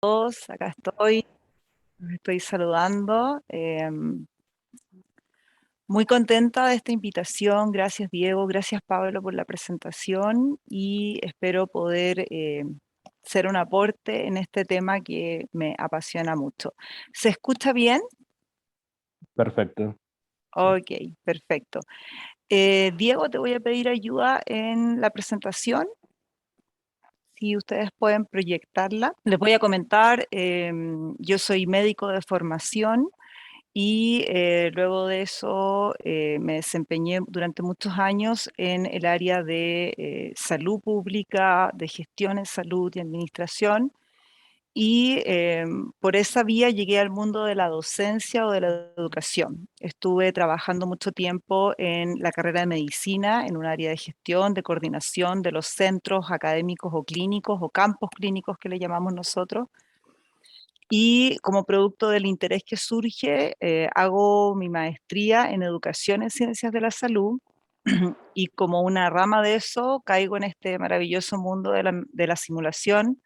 Todos, acá estoy, los estoy saludando. Muy contenta de esta invitación. Gracias, Diego. Gracias, Pablo, por la presentación y espero poder ser un aporte en este tema que me apasiona mucho. ¿Se escucha bien? Perfecto. Sí. Ok, perfecto. Diego, te voy a pedir ayuda en la presentación. Si ustedes pueden proyectarla. Les voy a comentar, yo soy médico de formación. Y luego de eso me desempeñé durante muchos años en el área de salud pública, de gestión en salud y administración. Y por esa vía llegué al mundo de la docencia o de la educación. Estuve trabajando mucho tiempo en la carrera de medicina, en un área de gestión, de coordinación de los centros académicos o clínicos o campos clínicos que le llamamos nosotros. Y como producto del interés que surge, hago mi maestría en educación en ciencias de la salud y como una rama de eso caigo en este maravilloso mundo de la simulación.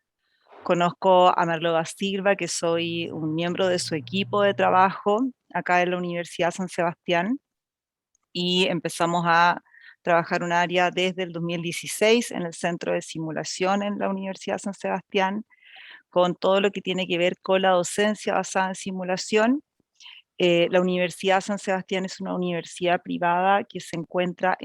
Conozco a Merlo Silva, que soy un miembro de su equipo de trabajo acá en la Universidad San Sebastián y empezamos a trabajar un área desde el 2016 en el Centro de Simulación en la Universidad San Sebastián con todo lo que tiene que ver con la docencia basada en simulación. La Universidad San Sebastián es una universidad privada que se encuentra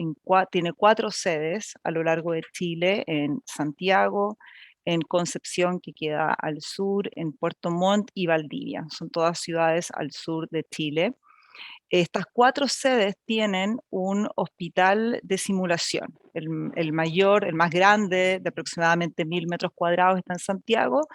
tiene 4 sedes a lo largo de Chile, en Santiago, en Concepción, que queda al sur, en Puerto Montt y Valdivia. Son todas ciudades al sur de Chile. Estas 4 sedes tienen un hospital de simulación. El mayor, el más grande, de aproximadamente 1000 metros cuadrados, está en Santiago,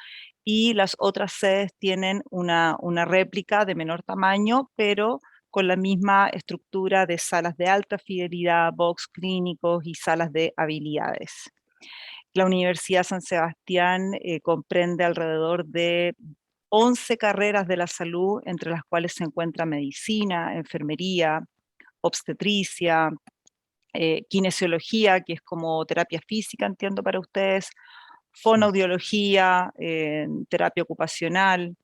y las otras sedes tienen una réplica de menor tamaño, pero con la misma estructura de salas de alta fidelidad, box clínicos y salas de habilidades. La Universidad San Sebastián comprende alrededor de 11 carreras de la salud, entre las cuales se encuentra medicina, enfermería, obstetricia, kinesiología, que es como terapia física, entiendo para ustedes, Sí. fonoaudiología, terapia ocupacional.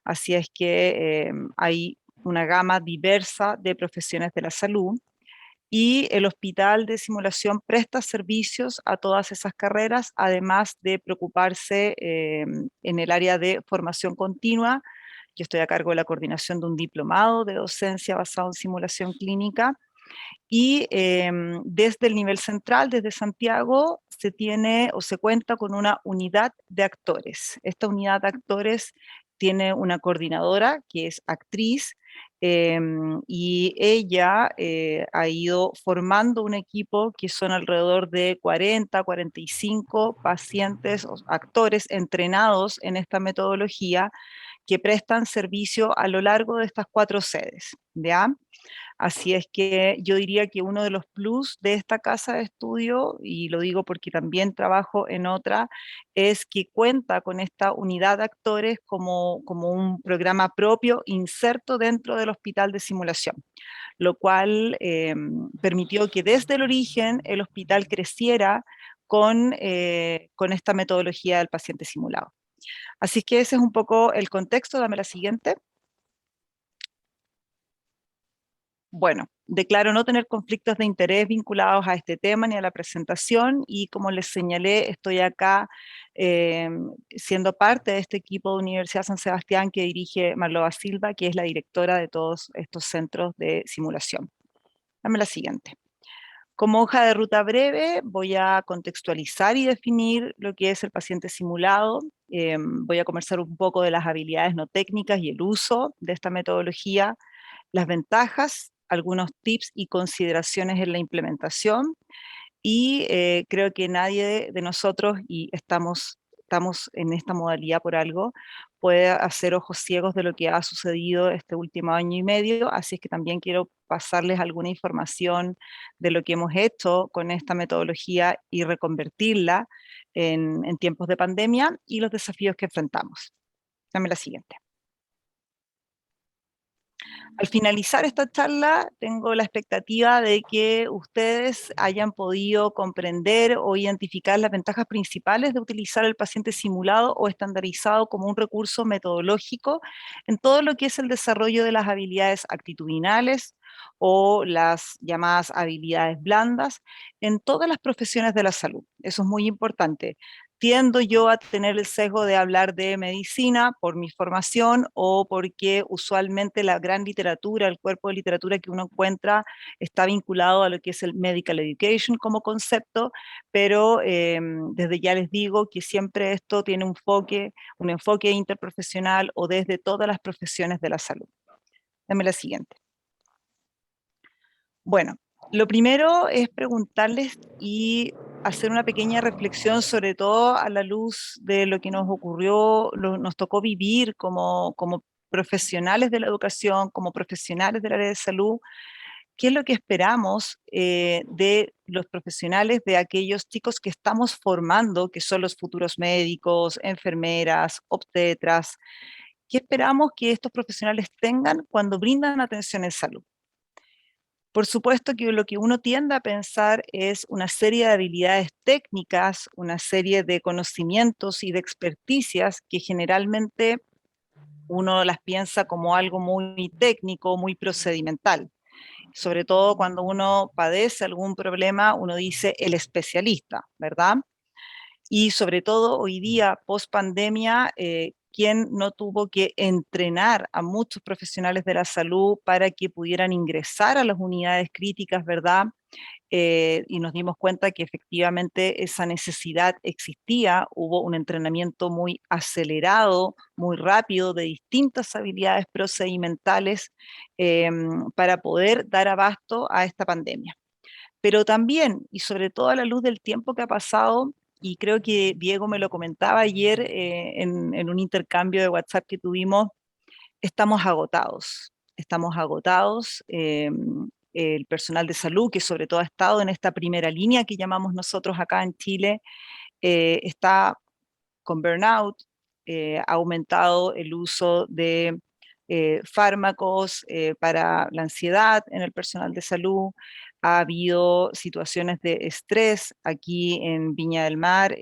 Así es que hay una gama diversa de profesiones de la salud y el hospital de simulación presta servicios a todas esas carreras, además de preocuparse en el área de formación continua. Yo estoy a cargo de la coordinación de un diplomado de docencia basado en simulación clínica y desde el nivel central, desde Santiago, se tiene o se cuenta con una unidad de actores. Esta unidad de actores tiene una coordinadora que es actriz y ella ha ido formando un equipo que son alrededor de 40, 45 pacientes o actores entrenados en esta metodología que prestan servicio a lo largo de estas 4 sedes. ¿Ya? Así es que yo diría que uno de los plus de esta casa de estudio, y lo digo porque también trabajo en otra, es que cuenta con esta unidad de actores como un programa propio inserto dentro del hospital de simulación, lo cual permitió que desde el origen el hospital creciera con esta metodología del paciente simulado. Así que ese es un poco el contexto. Dame la siguiente. Bueno, declaro no tener conflictos de interés vinculados a este tema ni a la presentación y como les señalé, estoy acá eh, siendo parte de este equipo de Universidad San Sebastián que dirige Marloa Silva, que es la directora de todos estos centros de simulación. Dame la siguiente. Como hoja de ruta breve, voy a contextualizar y definir lo que es el paciente simulado. Voy a conversar un poco de las habilidades no técnicas y el uso de esta metodología, las ventajas, algunos tips y consideraciones en la implementación. Y creo que nadie de nosotros, y estamos en esta modalidad por algo, puede hacer ojos ciegos de lo que ha sucedido este último año y medio, así es que también quiero pasarles alguna información de lo que hemos hecho con esta metodología y reconvertirla en tiempos de pandemia y los desafíos que enfrentamos. Dame la siguiente. Al finalizar esta charla, tengo la expectativa de que ustedes hayan podido comprender o identificar las ventajas principales de utilizar el paciente simulado o estandarizado como un recurso metodológico en todo lo que es el desarrollo de las habilidades actitudinales o las llamadas habilidades blandas en todas las profesiones de la salud. Eso es muy importante. Tiendo yo a tener el sesgo de hablar de medicina por mi formación o porque usualmente la gran literatura, el cuerpo de literatura que uno encuentra está vinculado a lo que es el medical education como concepto, pero desde ya les digo que siempre esto tiene un enfoque interprofesional o desde todas las profesiones de la salud. Dame la siguiente. Bueno, lo primero es preguntarles y hacer una pequeña reflexión, sobre todo a la luz de lo que nos ocurrió, nos tocó vivir como profesionales de la educación, como profesionales del área de salud. ¿Qué es lo que esperamos de los profesionales, de aquellos chicos que estamos formando, que son los futuros médicos, enfermeras, obstetras? ¿Qué esperamos que estos profesionales tengan cuando brindan atención en salud? Por supuesto que lo que uno tiende a pensar es una serie de habilidades técnicas, una serie de conocimientos y de experticias que generalmente uno las piensa como algo muy técnico, muy procedimental. Sobre todo cuando uno padece algún problema, uno dice el especialista, ¿verdad? Y sobre todo hoy día, post pandemia, ¿quién no tuvo que entrenar a muchos profesionales de la salud para que pudieran ingresar a las unidades críticas, ¿verdad? Y nos dimos cuenta que efectivamente esa necesidad existía, hubo un entrenamiento muy acelerado, muy rápido, de distintas habilidades procedimentales para poder dar abasto a esta pandemia. Pero también, y sobre todo a la luz del tiempo que ha pasado, y creo que Diego me lo comentaba ayer en un intercambio de WhatsApp que tuvimos, estamos agotados, el personal de salud, que sobre todo ha estado en esta primera línea que llamamos nosotros acá en Chile, está con burnout, ha aumentado el uso de fármacos para la ansiedad en el personal de salud, ha habido situaciones de estrés aquí en Viña del Mar,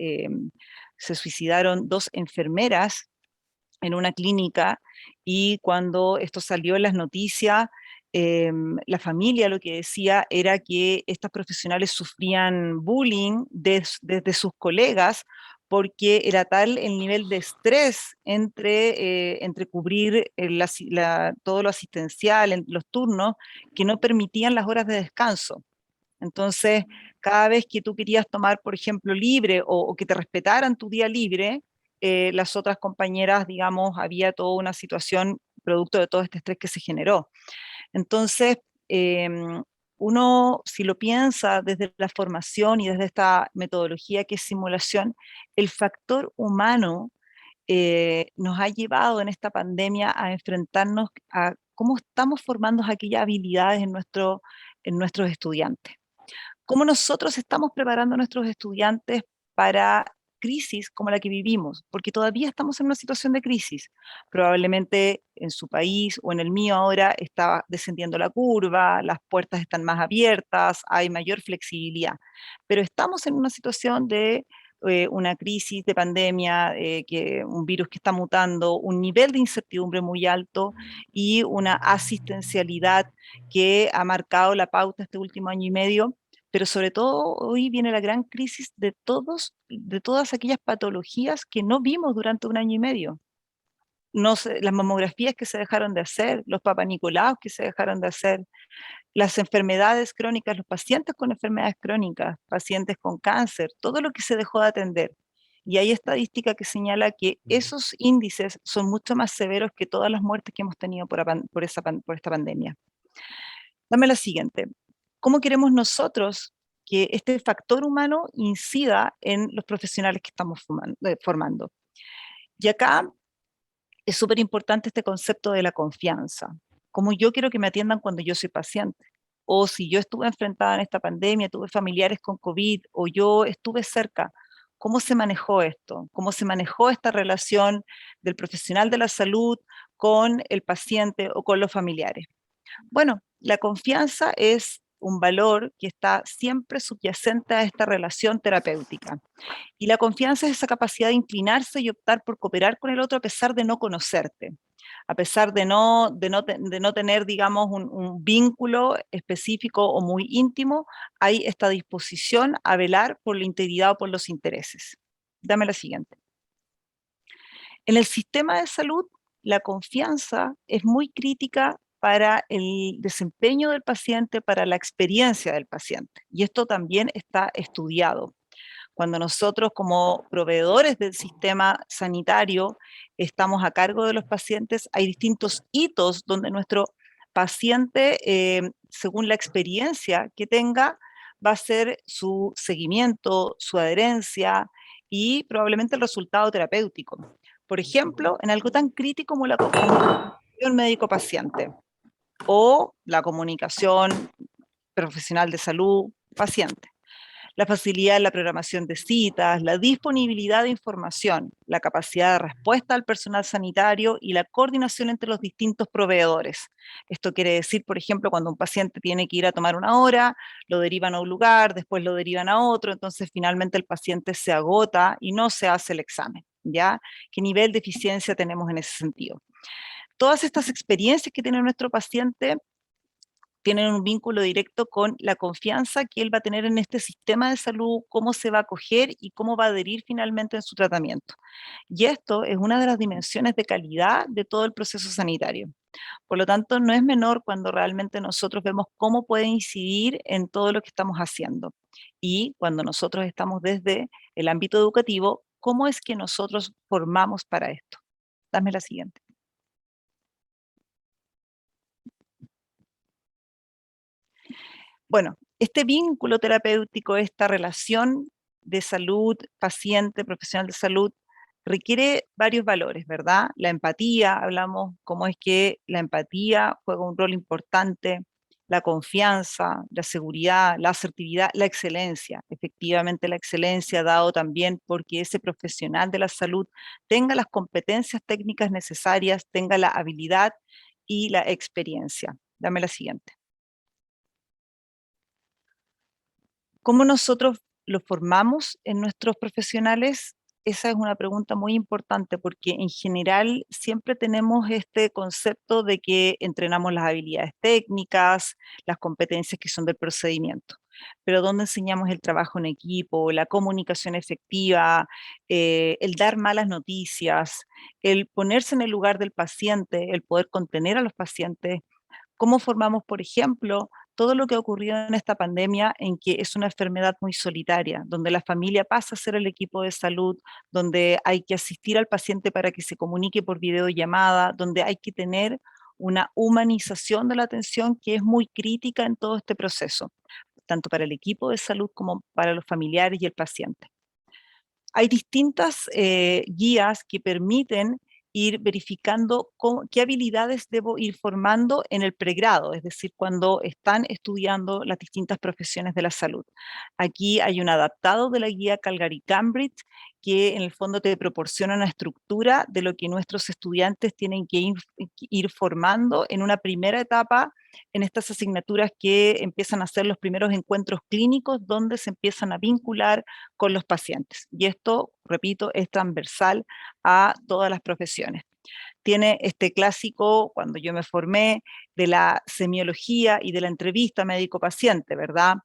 se suicidaron 2 enfermeras en una clínica y cuando esto salió en las noticias, la familia lo que decía era que estas profesionales sufrían bullying desde sus colegas porque era tal el nivel de estrés entre cubrir todo lo asistencial, en los turnos, que no permitían las horas de descanso. Entonces, cada vez que tú querías tomar, por ejemplo, libre o que te respetaran tu día libre, las otras compañeras, digamos, había toda una situación producto de todo este estrés que se generó. Entonces, uno, si lo piensa desde la formación y desde esta metodología que es simulación, el factor humano nos ha llevado en esta pandemia a enfrentarnos a cómo estamos formando aquellas habilidades en nuestros estudiantes. Cómo nosotros estamos preparando a nuestros estudiantes para crisis como la que vivimos, porque todavía estamos en una situación de crisis. Probablemente en su país o en el mío ahora está descendiendo la curva, las puertas están más abiertas, hay mayor flexibilidad, pero estamos en una situación de una crisis de pandemia, un virus que está mutando, un nivel de incertidumbre muy alto y una asistencialidad que ha marcado la pauta este último año y medio, pero sobre todo hoy viene la gran crisis de todas aquellas patologías que no vimos durante un año y medio. No sé, las mamografías que se dejaron de hacer, los papanicolaos que se dejaron de hacer, las enfermedades crónicas, los pacientes con enfermedades crónicas, pacientes con cáncer, todo lo que se dejó de atender. Y hay estadística que señala que esos índices son mucho más severos que todas las muertes que hemos tenido por esta pandemia. Dame la siguiente. ¿Cómo queremos nosotros que este factor humano incida en los profesionales que estamos formando? Y acá es súper importante este concepto de la confianza. Como yo quiero que me atiendan cuando yo soy paciente. O si yo estuve enfrentada en esta pandemia, tuve familiares con COVID, o yo estuve cerca, ¿cómo se manejó esto? ¿Cómo se manejó esta relación del profesional de la salud con el paciente o con los familiares? Bueno, la confianza es un valor que está siempre subyacente a esta relación terapéutica. Y la confianza es esa capacidad de inclinarse y optar por cooperar con el otro a pesar de no conocerte, a pesar de no tener, digamos, un vínculo específico o muy íntimo, hay esta disposición a velar por la integridad o por los intereses. Dame la siguiente. En el sistema de salud, la confianza es muy crítica para el desempeño del paciente, para la experiencia del paciente. Y esto también está estudiado. Cuando nosotros como proveedores del sistema sanitario estamos a cargo de los pacientes, hay distintos hitos donde nuestro paciente, según la experiencia que tenga, va a ser su seguimiento, su adherencia y probablemente el resultado terapéutico. Por ejemplo, en algo tan crítico como la comunicación médico-paciente o la comunicación profesional de salud-paciente. La facilidad en la programación de citas, la disponibilidad de información, la capacidad de respuesta del personal sanitario y la coordinación entre los distintos proveedores. Esto quiere decir, por ejemplo, cuando un paciente tiene que ir a tomar una hora, lo derivan a un lugar, después lo derivan a otro, entonces finalmente el paciente se agota y no se hace el examen. ¿Ya? ¿Qué nivel de eficiencia tenemos en ese sentido? Todas estas experiencias que tiene nuestro paciente tienen un vínculo directo con la confianza que él va a tener en este sistema de salud, cómo se va a acoger y cómo va a adherir finalmente en su tratamiento. Y esto es una de las dimensiones de calidad de todo el proceso sanitario. Por lo tanto, no es menor cuando realmente nosotros vemos cómo puede incidir en todo lo que estamos haciendo. Y cuando nosotros estamos desde el ámbito educativo, ¿cómo es que nosotros formamos para esto? Dame la siguiente. Bueno, este vínculo terapéutico, esta relación de salud, paciente, profesional de salud, requiere varios valores, ¿verdad? La empatía, hablamos cómo es que la empatía juega un rol importante, la confianza, la seguridad, la asertividad, la excelencia. Efectivamente, la excelencia dado también porque ese profesional de la salud tenga las competencias técnicas necesarias, tenga la habilidad y la experiencia. Dame la siguiente. ¿Cómo nosotros los formamos en nuestros profesionales? Esa es una pregunta muy importante porque en general siempre tenemos este concepto de que entrenamos las habilidades técnicas, las competencias que son del procedimiento, pero ¿dónde enseñamos el trabajo en equipo, la comunicación efectiva, el dar malas noticias, el ponerse en el lugar del paciente, el poder contener a los pacientes? ¿Cómo formamos, por ejemplo, todo lo que ha ocurrido en esta pandemia, en que es una enfermedad muy solitaria, donde la familia pasa a ser el equipo de salud, donde hay que asistir al paciente para que se comunique por videollamada, donde hay que tener una humanización de la atención que es muy crítica en todo este proceso, tanto para el equipo de salud como para los familiares y el paciente? Hay distintas guías que permiten ir verificando qué habilidades debo ir formando en el pregrado, es decir, cuando están estudiando las distintas profesiones de la salud. Aquí hay un adaptado de la guía Calgary-Cambridge que en el fondo te proporciona una estructura de lo que nuestros estudiantes tienen que ir formando en una primera etapa en estas asignaturas que empiezan a ser los primeros encuentros clínicos donde se empiezan a vincular con los pacientes. Y esto, repito, es transversal a todas las profesiones. Tiene este clásico, cuando yo me formé, de la semiología y de la entrevista médico-paciente, ¿verdad?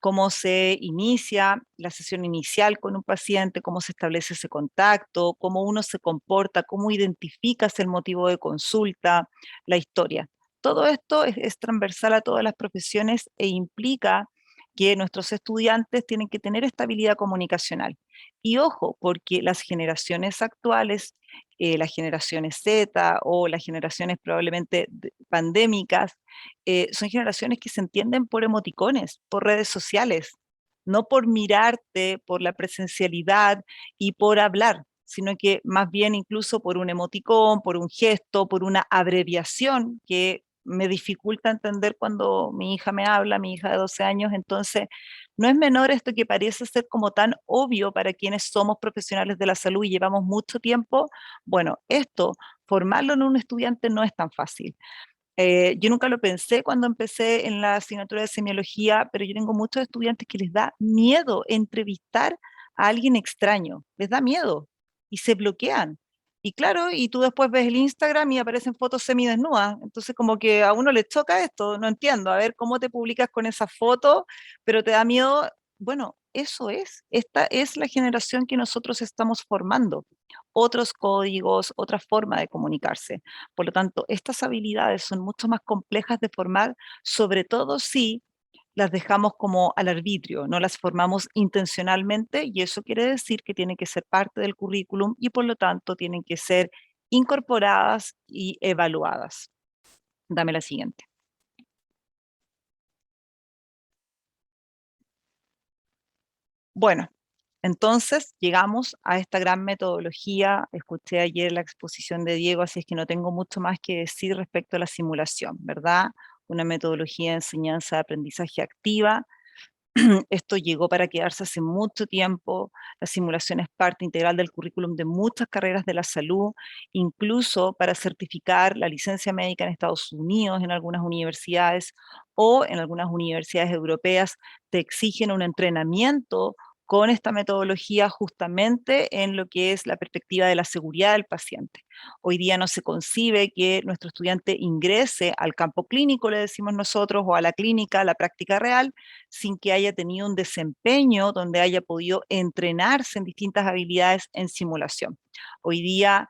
Cómo se inicia la sesión inicial con un paciente, cómo se establece ese contacto, cómo uno se comporta, cómo identificas el motivo de consulta, la historia. Todo esto es transversal a todas las profesiones e implica que nuestros estudiantes tienen que tener estabilidad comunicacional. Y ojo, porque las generaciones actuales, las generaciones Z o las generaciones probablemente pandémicas, son generaciones que se entienden por emoticones, por redes sociales, no por mirarte, por la presencialidad y por hablar, sino que más bien incluso por un emoticón, por un gesto, por una abreviación que me dificulta entender cuando mi hija me habla, mi hija de 12 años, entonces no es menor esto que parece ser como tan obvio para quienes somos profesionales de la salud y llevamos mucho tiempo. Bueno, esto, formarlo en un estudiante no es tan fácil. Yo nunca lo pensé cuando empecé en la asignatura de semiología, pero yo tengo muchos estudiantes que les da miedo entrevistar a alguien extraño, les da miedo y se bloquean. Y claro, y tú después ves el Instagram y aparecen fotos semidesnudas, entonces como que a uno le choca esto, no entiendo, a ver cómo te publicas con esa foto, pero te da miedo. Bueno, eso es, esta es la generación que nosotros estamos formando, otros códigos, otra forma de comunicarse. Por lo tanto, estas habilidades son mucho más complejas de formar, sobre todo si las dejamos como al arbitrio, no las formamos intencionalmente, y eso quiere decir que tienen que ser parte del currículum y por lo tanto tienen que ser incorporadas y evaluadas. Dame la siguiente. Bueno, entonces llegamos a esta gran metodología. Escuché ayer la exposición de Diego, así es que no tengo mucho más que decir respecto a la simulación, ¿verdad? Una metodología de enseñanza de aprendizaje activa. Esto llegó para quedarse hace mucho tiempo. La simulación es parte integral del currículum de muchas carreras de la salud, incluso para certificar la licencia médica en Estados Unidos, en algunas universidades o en algunas universidades europeas, te exigen un entrenamiento con esta metodología justamente en lo que es la perspectiva de la seguridad del paciente. Hoy día no se concibe que nuestro estudiante ingrese al campo clínico, le decimos nosotros, o a la clínica, a la práctica real, sin que haya tenido un desempeño donde haya podido entrenarse en distintas habilidades en simulación. Hoy día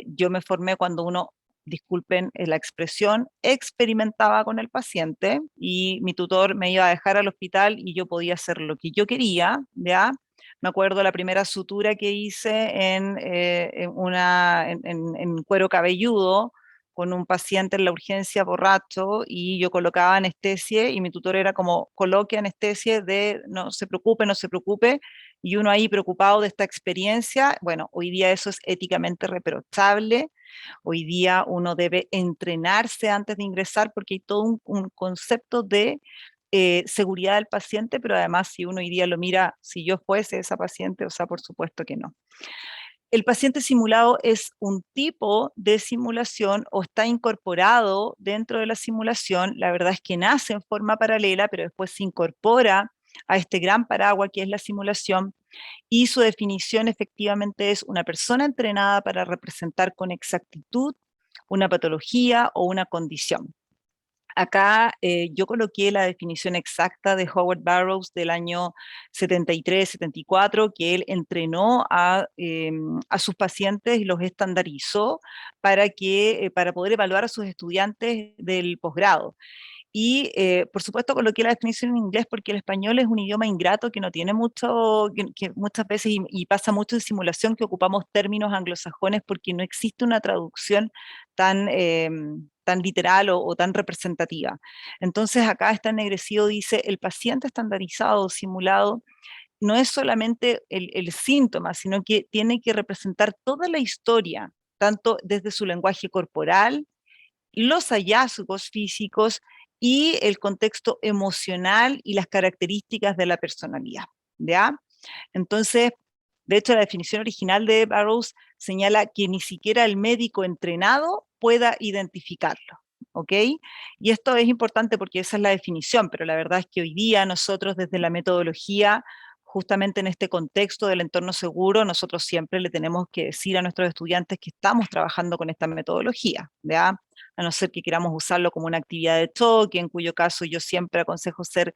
yo me formé cuando uno, disculpen la expresión, experimentaba con el paciente y mi tutor me iba a dejar al hospital y yo podía hacer lo que yo quería, ¿ya? Me acuerdo la primera sutura que hice en cuero cabelludo, con un paciente en la urgencia borracho y yo colocaba anestesia y mi tutor era como, coloque anestesia de no se preocupe, no se preocupe, y uno ahí preocupado de esta experiencia. Bueno, hoy día eso es éticamente reprochable. Hoy día uno debe entrenarse antes de ingresar porque hay todo un concepto de seguridad del paciente, pero además si uno hoy día lo mira, si yo fuese esa paciente, o sea, por supuesto que no. El paciente simulado es un tipo de simulación o está incorporado dentro de la simulación. La verdad es que nace en forma paralela, pero después se incorpora a este gran paraguas que es la simulación, y su definición efectivamente es una persona entrenada para representar con exactitud una patología o una condición. Acá yo coloqué la definición exacta de Howard Barrows del año 73-74, que él entrenó a sus pacientes y los estandarizó para poder evaluar a sus estudiantes del posgrado. Y por supuesto coloqué la definición en inglés porque el español es un idioma ingrato que no tiene mucho, que muchas veces, y pasa mucho en simulación, que ocupamos términos anglosajones porque no existe una traducción tan literal o tan representativa. Entonces acá está ennegrecido, dice, el paciente estandarizado o simulado no es solamente el síntoma, sino que tiene que representar toda la historia, tanto desde su lenguaje corporal, los hallazgos físicos y el contexto emocional y las características de la personalidad, ¿ya? Entonces, de hecho, la definición original de Barrows señala que ni siquiera el médico entrenado pueda identificarlo, ¿ok? Y esto es importante porque esa es la definición, pero la verdad es que hoy día nosotros desde la metodología, justamente en este contexto del entorno seguro, nosotros siempre le tenemos que decir a nuestros estudiantes que estamos trabajando con esta metodología, ¿ya? A no ser que queramos usarlo como una actividad de choque, en cuyo caso yo siempre aconsejo ser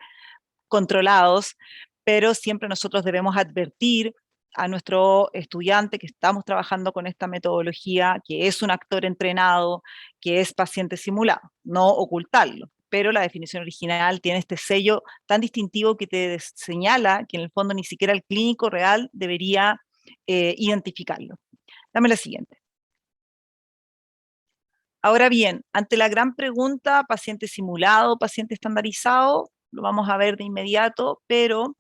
controlados, pero siempre nosotros debemos advertir a nuestro estudiante que estamos trabajando con esta metodología, que es un actor entrenado, que es paciente simulado, no ocultarlo. Pero la definición original tiene este sello tan distintivo que te señala que en el fondo ni siquiera el clínico real debería identificarlo. Dame la siguiente. Ahora bien, ante la gran pregunta, paciente simulado, paciente estandarizado, lo vamos a ver de inmediato, pero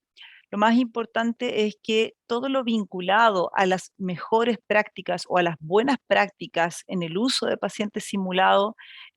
lo más importante es que todo lo vinculado a las mejores prácticas o a las buenas prácticas en el uso de pacientes simulados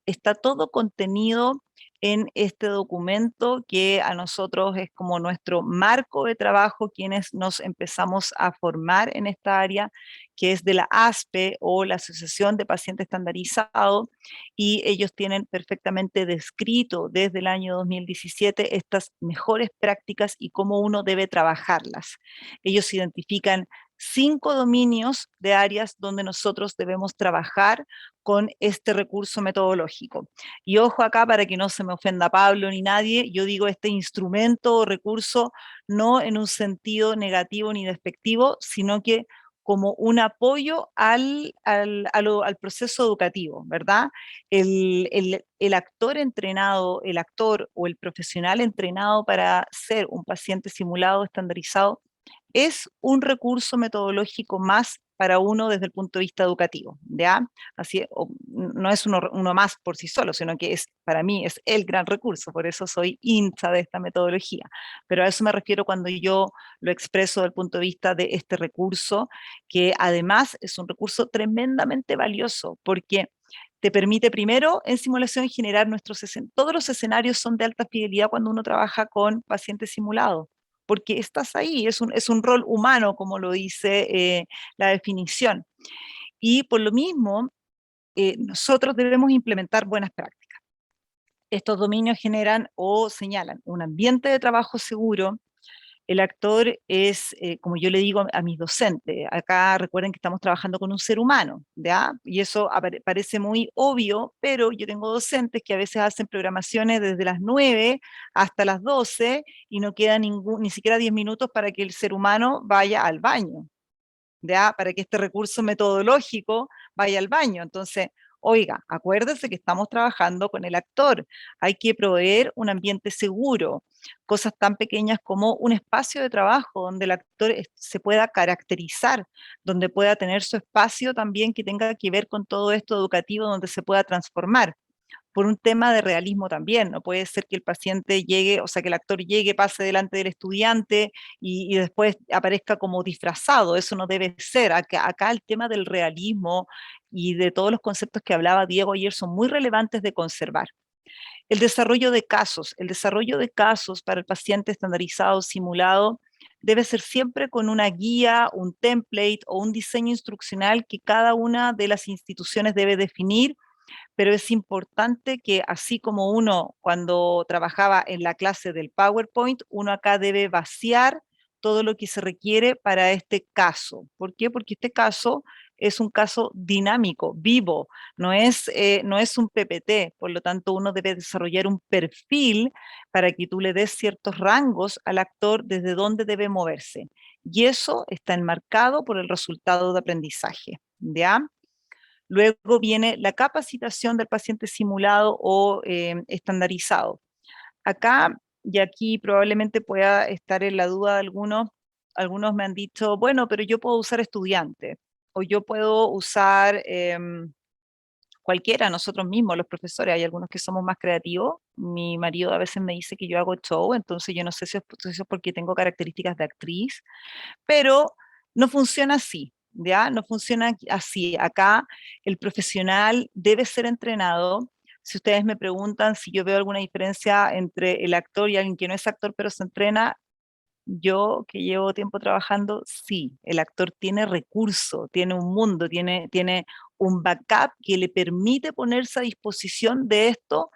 está todo contenido en este documento que a nosotros es como nuestro marco de trabajo, quienes nos empezamos a formar en esta área, que es de la ASPE o la Asociación de Pacientes Estandarizado, y ellos tienen perfectamente descrito desde el año 2017 estas mejores prácticas y cómo uno debe trabajarlas. Ellos identifican 5 dominios de áreas donde nosotros debemos trabajar con este recurso metodológico. Y ojo acá para que no se me ofenda Pablo ni nadie, yo digo este instrumento o recurso no en un sentido negativo ni despectivo, sino que como un apoyo al proceso educativo, ¿verdad? El actor entrenado, el actor o el profesional entrenado para ser un paciente simulado estandarizado es un recurso metodológico más para uno desde el punto de vista educativo, ¿ya? Así, no es uno más por sí solo, sino que es, para mí es el gran recurso, por eso soy hincha de esta metodología. Pero a eso me refiero cuando yo lo expreso desde el punto de vista de este recurso, que además es un recurso tremendamente valioso, porque te permite primero en simulación generar todos los escenarios son de alta fidelidad cuando uno trabaja con pacientes simulados porque estás ahí, es un rol humano, como lo dice la definición. Y por lo mismo, nosotros debemos implementar buenas prácticas. Estos dominios generan o señalan un ambiente de trabajo seguro. El actor es, como yo le digo a mis docentes, acá recuerden que estamos trabajando con un ser humano, ¿ya? Y eso parece muy obvio, pero yo tengo docentes que a veces hacen programaciones desde las 9 hasta las 12 y no queda ni siquiera 10 minutos para que el ser humano vaya al baño, ¿ya? Para que este recurso metodológico vaya al baño. Entonces, oiga, acuérdese que estamos trabajando con el actor, hay que proveer un ambiente seguro, cosas tan pequeñas como un espacio de trabajo donde el actor se pueda caracterizar, donde pueda tener su espacio también que tenga que ver con todo esto educativo, donde se pueda transformar por un tema de realismo también. No puede ser que el paciente llegue, o sea, que el actor llegue, pase delante del estudiante y después aparezca como disfrazado. Eso no debe ser. Acá el tema del realismo y de todos los conceptos que hablaba Diego ayer son muy relevantes de conservar. El desarrollo de casos para el paciente estandarizado, simulado, debe ser siempre con una guía, un template o un diseño instruccional que cada una de las instituciones debe definir, pero es importante que así como uno cuando trabajaba en la clase del PowerPoint, uno acá debe vaciar todo lo que se requiere para este caso. ¿Por qué? Porque este caso es un caso dinámico, vivo, no es un PPT, por lo tanto uno debe desarrollar un perfil para que tú le des ciertos rangos al actor desde dónde debe moverse. Y eso está enmarcado por el resultado de aprendizaje, ¿ya? Luego viene la capacitación del paciente simulado o estandarizado. Acá, y aquí probablemente pueda estar en la duda de algunos me han dicho, bueno, pero yo puedo usar estudiante, o yo puedo usar cualquiera, nosotros mismos, los profesores, hay algunos que somos más creativos, mi marido a veces me dice que yo hago show, entonces yo no sé si es porque tengo características de actriz, pero no funciona así, ¿ya? No funciona así. Acá el profesional debe ser entrenado. Si ustedes me preguntan si yo veo alguna diferencia entre el actor y alguien que no es actor pero se entrena, yo que llevo tiempo trabajando, sí, el actor tiene recurso, tiene un mundo, tiene un backup que le permite ponerse a disposición de esto,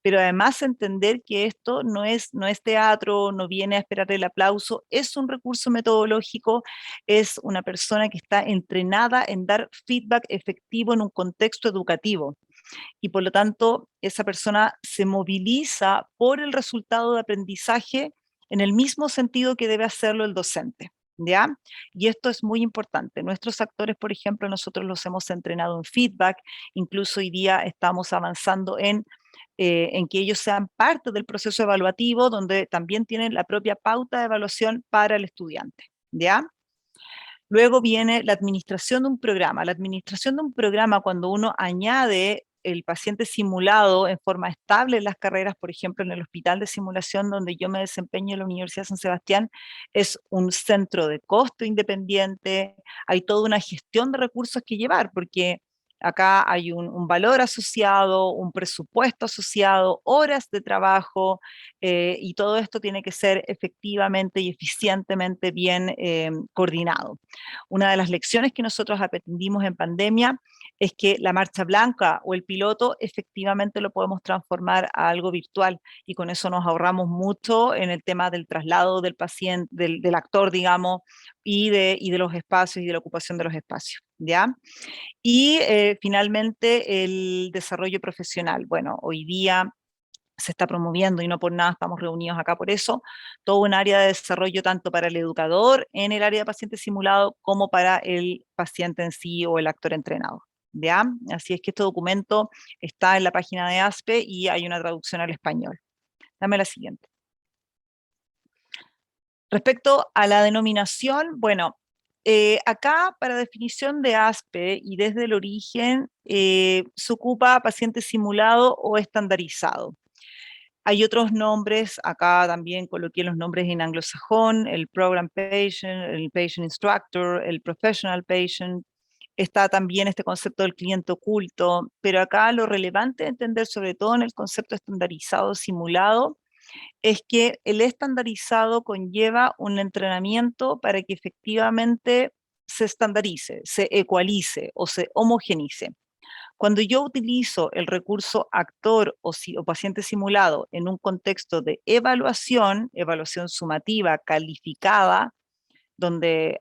pero además entender que esto no es teatro, no viene a esperar el aplauso, es un recurso metodológico, es una persona que está entrenada en dar feedback efectivo en un contexto educativo. Y por lo tanto, esa persona se moviliza por el resultado de aprendizaje en el mismo sentido que debe hacerlo el docente. ¿Ya? Y esto es muy importante. Nuestros actores, por ejemplo, nosotros los hemos entrenado en feedback, incluso hoy día estamos avanzando en que ellos sean parte del proceso evaluativo, donde también tienen la propia pauta de evaluación para el estudiante. ¿Ya? Luego viene la administración de un programa. La administración de un programa, cuando uno añade el paciente simulado en forma estable en las carreras, por ejemplo, en el hospital de simulación donde yo me desempeño en la Universidad de San Sebastián, es un centro de costo independiente, hay toda una gestión de recursos que llevar, porque Acá hay un valor asociado, un presupuesto asociado, horas de trabajo, y todo esto tiene que ser efectivamente y eficientemente bien coordinado. Una de las lecciones que nosotros aprendimos en pandemia es que la marcha blanca o el piloto efectivamente lo podemos transformar a algo virtual, y con eso nos ahorramos mucho en el tema del traslado del paciente, del actor, digamos, y de los espacios y de la ocupación de los espacios, ¿ya? Y finalmente el desarrollo profesional. Bueno, hoy día se está promoviendo, y no por nada estamos reunidos acá por eso, todo un área de desarrollo tanto para el educador en el área de paciente simulado como para el paciente en sí o el actor entrenado. ¿Ya? Así es que este documento está en la página de ASPE y hay una traducción al español. Dame la siguiente. Respecto a la denominación, bueno, acá para definición de ASPE y desde el origen se ocupa paciente simulado o estandarizado. Hay otros nombres, acá también coloqué los nombres en anglosajón, el Program Patient, el Patient Instructor, el Professional Patient. Está también este concepto del cliente oculto, pero acá lo relevante de entender, sobre todo en el concepto estandarizado simulado, es que el estandarizado conlleva un entrenamiento para que efectivamente se estandarice, se ecualice o se homogenice. Cuando yo utilizo el recurso actor o paciente simulado en un contexto de evaluación, evaluación sumativa, calificada, donde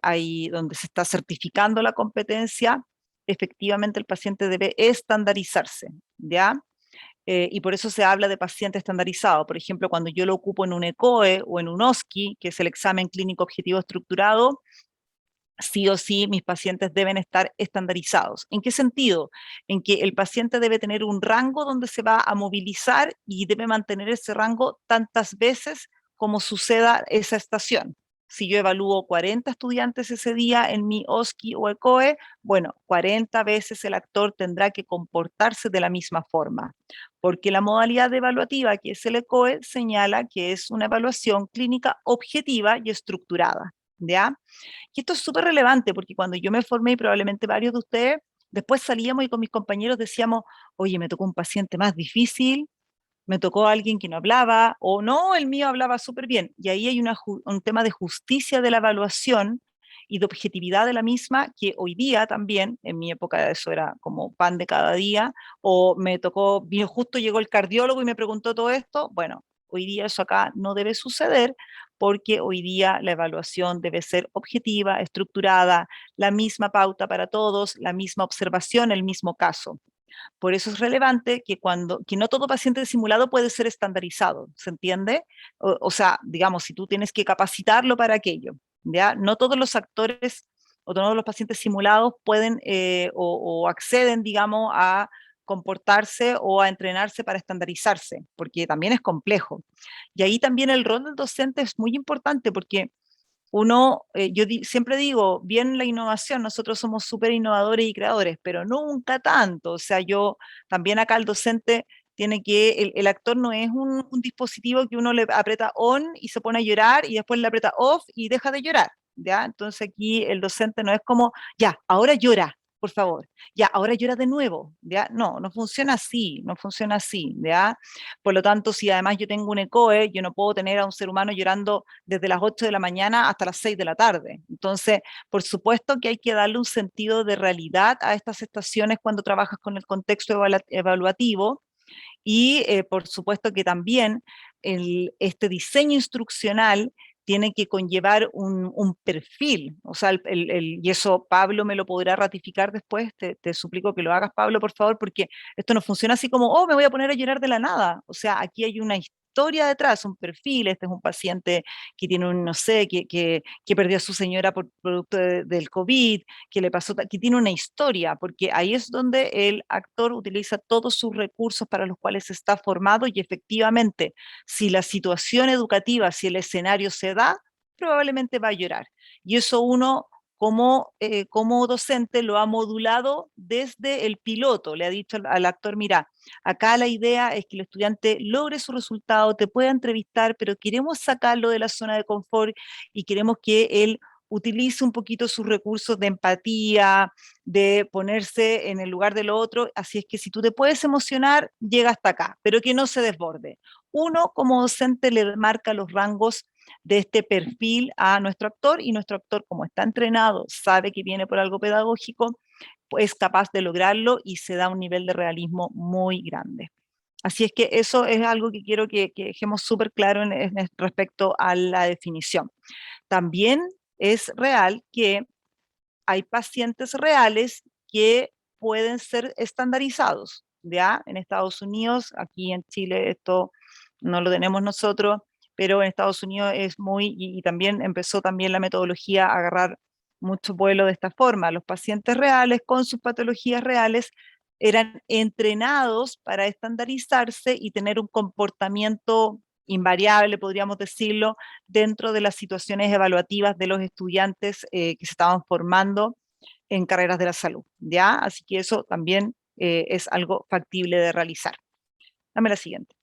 se está certificando la competencia, efectivamente el paciente debe estandarizarse, ¿ya? Y por eso se habla de paciente estandarizado. Por ejemplo, cuando yo lo ocupo en un ECOE o en un OSCE, que es el examen clínico objetivo estructurado, sí o sí mis pacientes deben estar estandarizados. ¿En qué sentido? En que el paciente debe tener un rango donde se va a movilizar y debe mantener ese rango tantas veces como suceda esa estación. Si yo evalúo 40 estudiantes ese día en mi OSCE o ECOE, bueno, 40 veces el actor tendrá que comportarse de la misma forma, porque la modalidad evaluativa, que es el ECOE, señala que es una evaluación clínica objetiva y estructurada, ¿ya? Y esto es súper relevante porque cuando yo me formé, y probablemente varios de ustedes, después salíamos y con mis compañeros decíamos, oye, me tocó un paciente más difícil, me tocó alguien que no hablaba, o no, el mío hablaba súper bien. Y ahí hay un tema de justicia de la evaluación y de objetividad de la misma, que hoy día también, en mi época eso era como pan de cada día, o me tocó, justo llegó el cardiólogo y me preguntó todo esto, bueno, hoy día eso acá no debe suceder, porque hoy día la evaluación debe ser objetiva, estructurada, la misma pauta para todos, la misma observación, el mismo caso. Por eso es relevante que no todo paciente simulado puede ser estandarizado, ¿se entiende? O sea, digamos, si tú tienes que capacitarlo para aquello, ¿ya? No todos los actores o todos los pacientes simulados pueden o acceden, digamos, a comportarse o a entrenarse para estandarizarse, porque también es complejo. Y ahí también el rol del docente es muy importante porque siempre digo, bien la innovación, nosotros somos súper innovadores y creadores, pero nunca tanto. O sea, yo también acá el docente tiene el actor no es un dispositivo que uno le aprieta on y se pone a llorar y después le aprieta off y deja de llorar, ¿ya? Entonces aquí el docente no es como, ya, ahora llora, por favor, ya, ahora llora de nuevo, ¿ya? No, no funciona así, no funciona así, ¿ya? Por lo tanto, si además yo tengo un ECOE, yo no puedo tener a un ser humano llorando desde las 8 de la mañana hasta las 6 de la tarde. Entonces, por supuesto que hay que darle un sentido de realidad a estas estaciones cuando trabajas con el contexto evaluativo, y por supuesto que también este diseño instruccional tiene que conllevar un perfil, o sea, y eso Pablo me lo podrá ratificar después, te suplico que lo hagas, Pablo, por favor, porque esto no funciona así como, oh, me voy a poner a llorar de la nada, o sea, aquí hay una historia detrás, un perfil, este es un paciente que tiene un, no sé, que perdió a su señora por producto del COVID, que le pasó, que tiene una historia, porque ahí es donde el actor utiliza todos sus recursos para los cuales está formado, y efectivamente, si la situación educativa, si el escenario se da, probablemente va a llorar. Y eso uno como docente lo ha modulado desde el piloto, le ha dicho al actor, mira, acá la idea es que el estudiante logre su resultado, te pueda entrevistar, pero queremos sacarlo de la zona de confort y queremos que él utilice un poquito sus recursos de empatía, de ponerse en el lugar del otro, así es que si tú te puedes emocionar, llega hasta acá, pero que no se desborde. Uno, como docente, le marca los rangos de este perfil a nuestro actor, y nuestro actor, como está entrenado, sabe que viene por algo pedagógico, pues es capaz de lograrlo y se da un nivel de realismo muy grande. Así es que eso es algo que quiero que dejemos súper claro respecto a la definición. También es real que hay pacientes reales que pueden ser estandarizados, ¿ya? En Estados Unidos, aquí en Chile esto no lo tenemos nosotros, pero en Estados Unidos es muy, y también empezó también la metodología a agarrar mucho vuelo de esta forma. Los pacientes reales con sus patologías reales eran entrenados para estandarizarse y tener un comportamiento invariable, podríamos decirlo, dentro de las situaciones evaluativas de los estudiantes que se estaban formando en carreras de la salud, ¿ya? Así que eso también es algo factible de realizar. Dame la siguiente.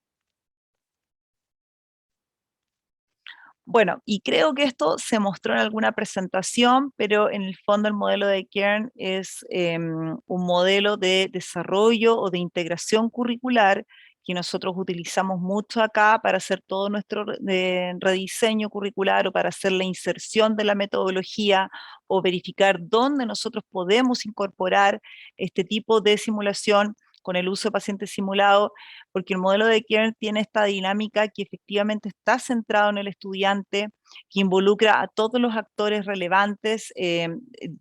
Bueno, y creo que esto se mostró en alguna presentación, pero en el fondo el modelo de Kern es un modelo de desarrollo o de integración curricular que nosotros utilizamos mucho acá para hacer todo nuestro rediseño curricular, o para hacer la inserción de la metodología, o verificar dónde nosotros podemos incorporar este tipo de simulación con el uso de pacientes simulados, porque el modelo de Kern tiene esta dinámica que efectivamente está centrado en el estudiante, que involucra a todos los actores relevantes,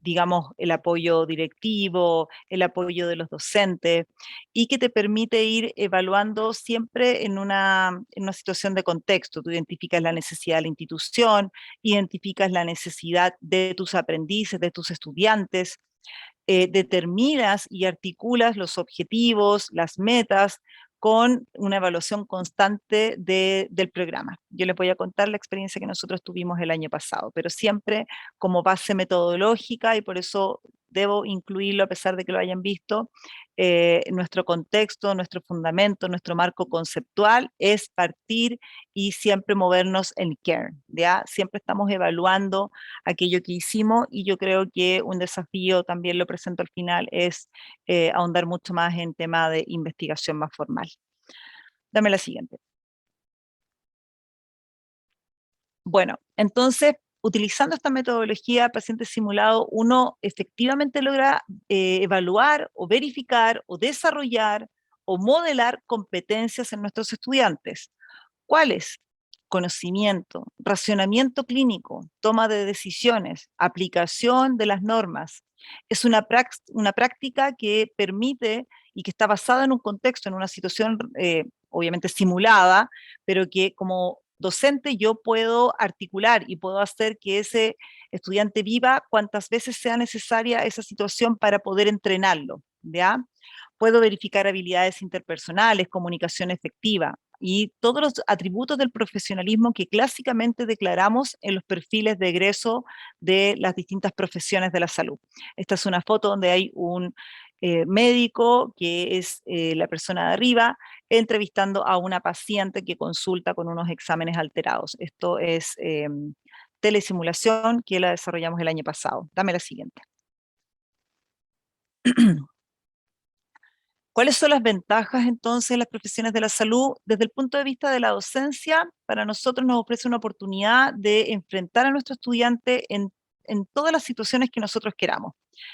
digamos, el apoyo directivo, el apoyo de los docentes, y que te permite ir evaluando siempre en una situación de contexto. Tú identificas la necesidad de la institución, identificas la necesidad de tus aprendices, de tus estudiantes, determinas y articulas los objetivos, las metas, con una evaluación constante del programa. Yo les voy a contar la experiencia que nosotros tuvimos el año pasado, pero siempre como base metodológica, y por eso debo incluirlo a pesar de que lo hayan visto. Nuestro contexto, nuestro fundamento, nuestro marco conceptual es partir y siempre movernos en Kern, ¿ya? Siempre estamos evaluando aquello que hicimos, y yo creo que un desafío, también lo presento al final, es ahondar mucho más en tema de investigación más formal. Dame la siguiente. Bueno, entonces, utilizando esta metodología paciente simulado, uno efectivamente logra evaluar o verificar o desarrollar o modelar competencias en nuestros estudiantes. ¿Cuáles? Conocimiento, racionamiento clínico, toma de decisiones, aplicación de las normas. Es una práctica que permite y que está basada en un contexto, en una situación obviamente simulada, pero que como docente yo puedo articular y puedo hacer que ese estudiante viva cuantas veces sea necesaria esa situación para poder entrenarlo, ¿ya? Puedo verificar habilidades interpersonales, comunicación efectiva y todos los atributos del profesionalismo que clásicamente declaramos en los perfiles de egreso de las distintas profesiones de la salud. Esta es una foto donde hay un médico, que es la persona de arriba, entrevistando a una paciente que consulta con unos exámenes alterados. Esto es telesimulación, que la desarrollamos el año pasado. Dame la siguiente. ¿Cuáles son las ventajas entonces de las profesiones de la salud? Desde el punto de vista de la docencia, para nosotros nos ofrece una oportunidad de enfrentar a nuestro estudiante en todas las situaciones que nosotros queramos.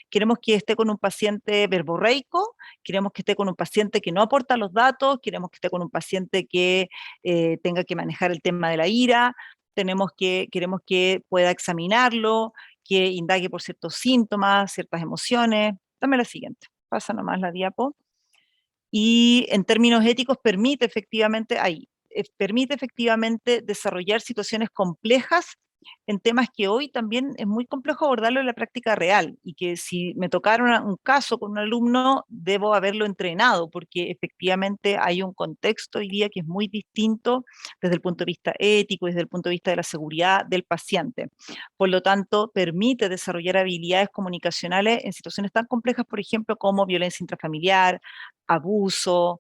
Queremos que esté con un paciente verborreico, queremos que esté con un paciente que no aporta los datos, queremos que esté con un paciente que tenga que manejar el tema de la ira, queremos que pueda examinarlo, que indague por ciertos síntomas, ciertas emociones. Dame la siguiente, pasa nomás la diapo. Y en términos éticos permite efectivamente desarrollar situaciones complejas en temas que hoy también es muy complejo abordarlo en la práctica real, y que si me tocara un caso con un alumno, debo haberlo entrenado, porque efectivamente hay un contexto hoy día que es muy distinto desde el punto de vista ético, desde el punto de vista de la seguridad del paciente. Por lo tanto, permite desarrollar habilidades comunicacionales en situaciones tan complejas, por ejemplo, como violencia intrafamiliar, abuso,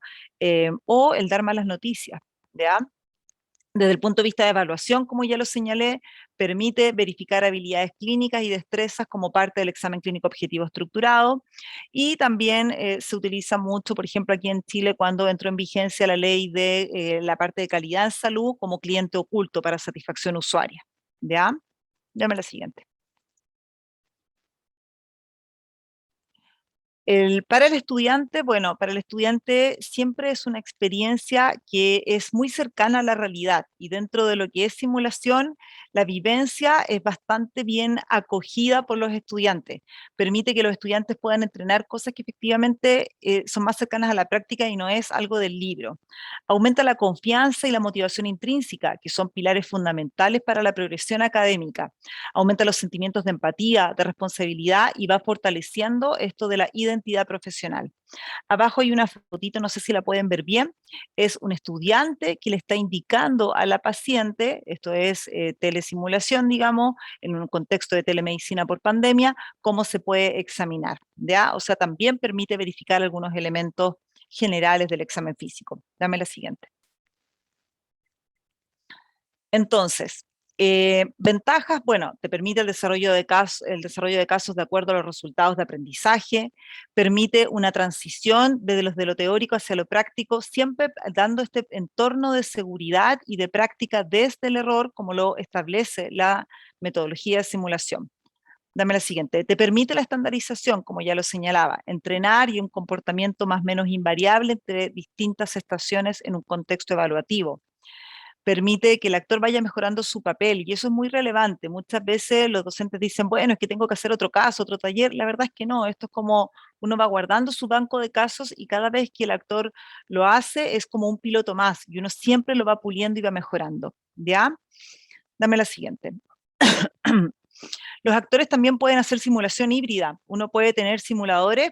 o el dar malas noticias, ¿ya? Desde el punto de vista de evaluación, como ya lo señalé, permite verificar habilidades clínicas y destrezas como parte del examen clínico objetivo estructurado, y también se utiliza mucho, por ejemplo, aquí en Chile, cuando entró en vigencia la ley de la parte de calidad en salud como cliente oculto para satisfacción usuaria. ¿Ya? Dame la siguiente. Para el estudiante, bueno, para el estudiante siempre es una experiencia que es muy cercana a la realidad, y dentro de lo que es simulación, la vivencia es bastante bien acogida por los estudiantes. Permite que los estudiantes puedan entrenar cosas que efectivamente son más cercanas a la práctica y no es algo del libro. Aumenta la confianza y la motivación intrínseca, que son pilares fundamentales para la progresión académica. Aumenta los sentimientos de empatía, de responsabilidad, y va fortaleciendo esto de la identidad profesional. Abajo hay una fotito, no sé si la pueden ver bien, es un estudiante que le está indicando a la paciente, esto es telesimulación, digamos, en un contexto de telemedicina por pandemia, cómo se puede examinar, ¿ya? O sea, también permite verificar algunos elementos generales del examen físico. Dame la siguiente. Entonces, ventajas, bueno, te permite el desarrollo de casos de acuerdo a los resultados de aprendizaje, permite una transición desde de lo teórico hacia lo práctico, siempre dando este entorno de seguridad y de práctica desde el error, como lo establece la metodología de simulación. Dame la siguiente. Te permite la estandarización, como ya lo señalaba, entrenar y un comportamiento más o menos invariable entre distintas estaciones en un contexto evaluativo. Permite que el actor vaya mejorando su papel, y eso es muy relevante. Muchas veces los docentes dicen, bueno, es que tengo que hacer otro caso, otro taller. La verdad es que no, esto es como uno va guardando su banco de casos, y cada vez que el actor lo hace es como un piloto más, y uno siempre lo va puliendo y va mejorando. ¿Ya? Dame la siguiente. Los actores también pueden hacer simulación híbrida. Uno puede tener simuladores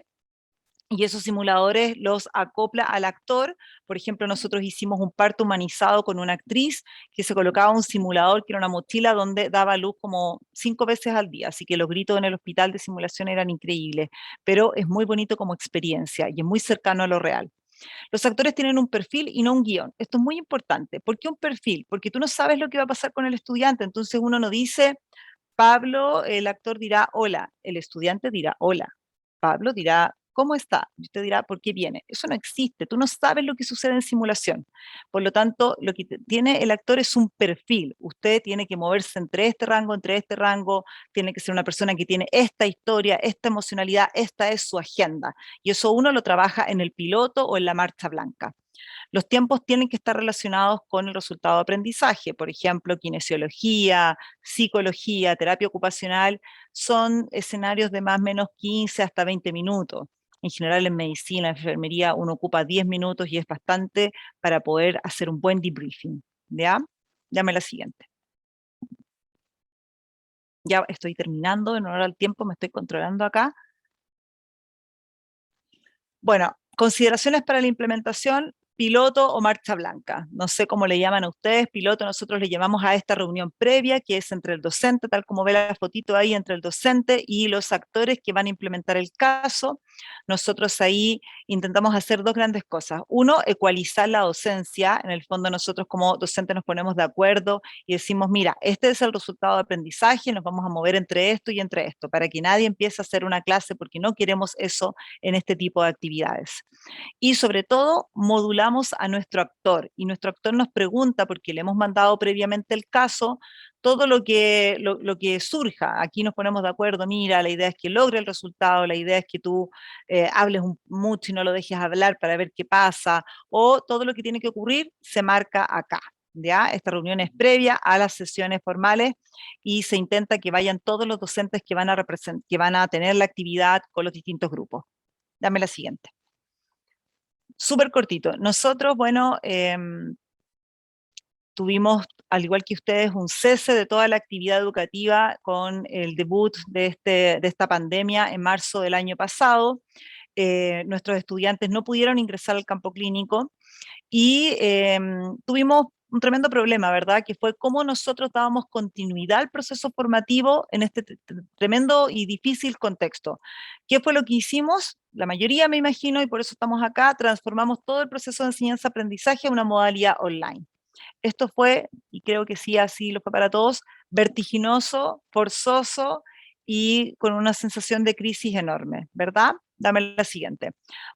y esos simuladores los acopla al actor. Por ejemplo, nosotros hicimos un parto humanizado con una actriz que se colocaba un simulador que era una mochila donde daba luz como 5 veces al día, así que los gritos en el hospital de simulación eran increíbles, pero es muy bonito como experiencia y es muy cercano a lo real. Los actores tienen un perfil y no un guión. Esto es muy importante. ¿Por qué un perfil? Porque tú no sabes lo que va a pasar con el estudiante, entonces uno no dice, Pablo, el actor dirá hola, el estudiante dirá hola, Pablo dirá ¿cómo está? Y usted dirá ¿por qué viene? Eso no existe, tú no sabes lo que sucede en simulación. Por lo tanto, lo que tiene el actor es un perfil. Usted tiene que moverse entre este rango, tiene que ser una persona que tiene esta historia, esta emocionalidad, esta es su agenda. Y eso uno lo trabaja en el piloto o en la marcha blanca. Los tiempos tienen que estar relacionados con el resultado de aprendizaje. Por ejemplo, kinesiología, psicología, terapia ocupacional, son escenarios de más o menos 15 hasta 20 minutos. En general, en medicina, en enfermería, uno ocupa 10 minutos y es bastante para poder hacer un buen debriefing. ¿Ya? Dame la siguiente. Ya estoy terminando, en honor al tiempo, me estoy controlando acá. Bueno, consideraciones para la implementación, piloto o marcha blanca. No sé cómo le llaman a ustedes, piloto, nosotros le llamamos a esta reunión previa, que es entre el docente, tal como ve la fotito ahí, entre el docente y los actores que van a implementar el caso. Nosotros ahí intentamos hacer dos grandes cosas. Uno, ecualizar la docencia. En el fondo nosotros como docentes nos ponemos de acuerdo y decimos, mira, este es el resultado de aprendizaje, nos vamos a mover entre esto y entre esto, para que nadie empiece a hacer una clase, porque no queremos eso en este tipo de actividades. Y sobre todo, modulamos a nuestro actor, y nuestro actor nos pregunta, porque le hemos mandado previamente el caso, todo lo que surja. Aquí nos ponemos de acuerdo, mira, la idea es que logre el resultado, la idea es que tú hables mucho y no lo dejes hablar para ver qué pasa, o todo lo que tiene que ocurrir se marca acá. ¿Ya? Esta reunión es previa a las sesiones formales, y se intenta que vayan todos los docentes que van a tener la actividad con los distintos grupos. Dame la siguiente. Súper cortito. Nosotros, bueno, tuvimos, al igual que ustedes, un cese de toda la actividad educativa con el debut de esta pandemia en marzo del año pasado. Nuestros estudiantes no pudieron ingresar al campo clínico, y tuvimos un tremendo problema, ¿verdad? Que fue cómo nosotros dábamos continuidad al proceso formativo en este tremendo y difícil contexto. ¿Qué fue lo que hicimos? La mayoría, me imagino, y por eso estamos acá, transformamos todo el proceso de enseñanza-aprendizaje a una modalidad online. Esto fue, y creo que sí, así lo fue para todos, vertiginoso, forzoso y con una sensación de crisis enorme, ¿verdad? Dame la siguiente.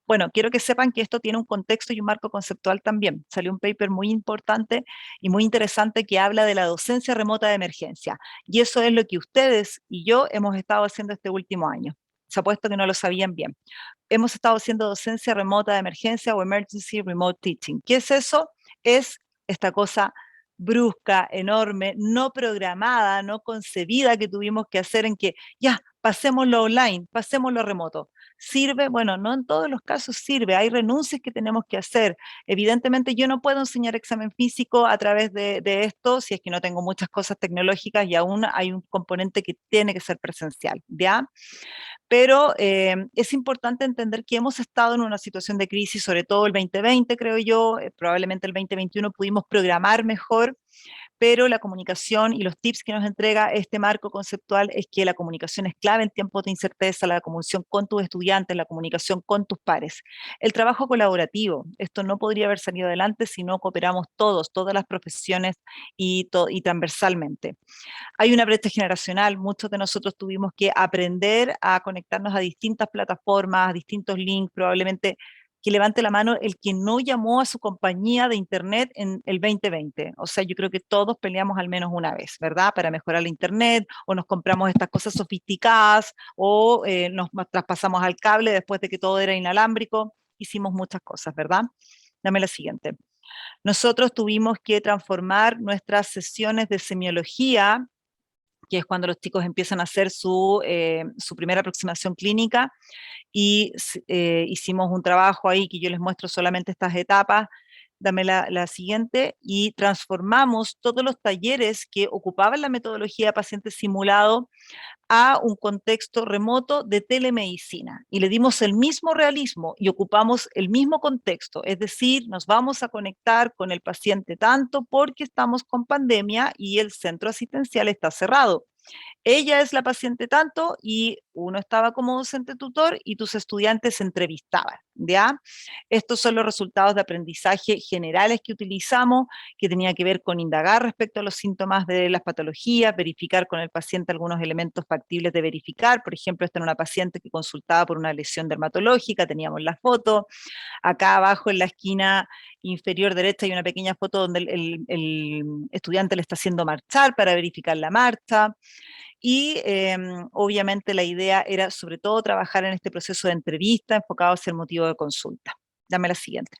Bueno, quiero que sepan que esto tiene un contexto y un marco conceptual también. Salió un paper muy importante y muy interesante que habla de la docencia remota de emergencia. Y eso es lo que ustedes y yo hemos estado haciendo este último año. Se ha puesto que no lo sabían bien. Hemos estado haciendo docencia remota de emergencia o emergency remote teaching. ¿Qué es eso? Es esta cosa brusca, enorme, no programada, no concebida que tuvimos que hacer en que ya, pasémoslo online, pasémoslo remoto. ¿Sirve? Bueno, no en todos los casos sirve, hay renuncias que tenemos que hacer. Evidentemente yo no puedo enseñar examen físico a través de esto si es que no tengo muchas cosas tecnológicas y aún hay un componente que tiene que ser presencial, ¿ya? Pero es importante entender que hemos estado en una situación de crisis, sobre todo el 2020, creo yo, probablemente el 2021 pudimos programar mejor, pero la comunicación y los tips que nos entrega este marco conceptual es que la comunicación es clave en tiempos de incerteza, la comunicación con tus estudiantes, la comunicación con tus pares. El trabajo colaborativo, esto no podría haber salido adelante si no cooperamos todos, todas las profesiones y transversalmente. Hay una brecha generacional, muchos de nosotros tuvimos que aprender a conectarnos a distintas plataformas, a distintos links, probablemente que levante la mano el que no llamó a su compañía de internet en el 2020. O sea, yo creo que todos peleamos al menos una vez, ¿verdad? Para mejorar la internet, o nos compramos estas cosas sofisticadas, o nos traspasamos al cable después de que todo era inalámbrico. Hicimos muchas cosas, ¿verdad? Dame la siguiente. Nosotros tuvimos que transformar nuestras sesiones de semiología, que es cuando los chicos empiezan a hacer su primera aproximación clínica, y hicimos un trabajo ahí que yo les muestro solamente estas etapas. Dame la siguiente, y transformamos todos los talleres que ocupaban la metodología de paciente simulado a un contexto remoto de telemedicina y le dimos el mismo realismo y ocupamos el mismo contexto, es decir, nos vamos a conectar con el paciente tanto porque estamos con pandemia y el centro asistencial está cerrado. Ella es la paciente tanto y uno estaba como docente tutor y tus estudiantes se entrevistaban, ¿ya? Estos son los resultados de aprendizaje generales que utilizamos, que tenía que ver con indagar respecto a los síntomas de las patologías, verificar con el paciente algunos elementos factibles de verificar. Por ejemplo, esta era una paciente que consultaba por una lesión dermatológica, teníamos la foto. Acá abajo en la esquina inferior derecha hay una pequeña foto donde el estudiante le está haciendo marchar para verificar la marcha. Y obviamente la idea era sobre todo trabajar en este proceso de entrevista enfocado hacia el motivo de consulta. Dame la siguiente.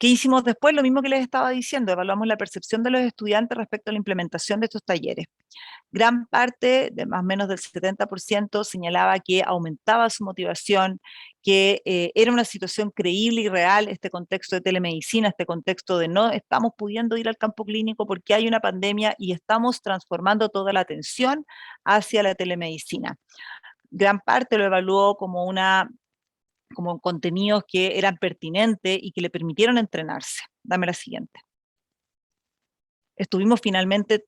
¿Qué hicimos después? Lo mismo que les estaba diciendo, evaluamos la percepción de los estudiantes respecto a la implementación de estos talleres. Gran parte, de más o menos del 70%, señalaba que aumentaba su motivación, que era una situación creíble y real este contexto de telemedicina, este contexto de no estamos pudiendo ir al campo clínico porque hay una pandemia y estamos transformando toda la atención hacia la telemedicina. Gran parte lo evaluó como contenidos que eran pertinentes y que le permitieron entrenarse. Dame la siguiente. Estuvimos finalmente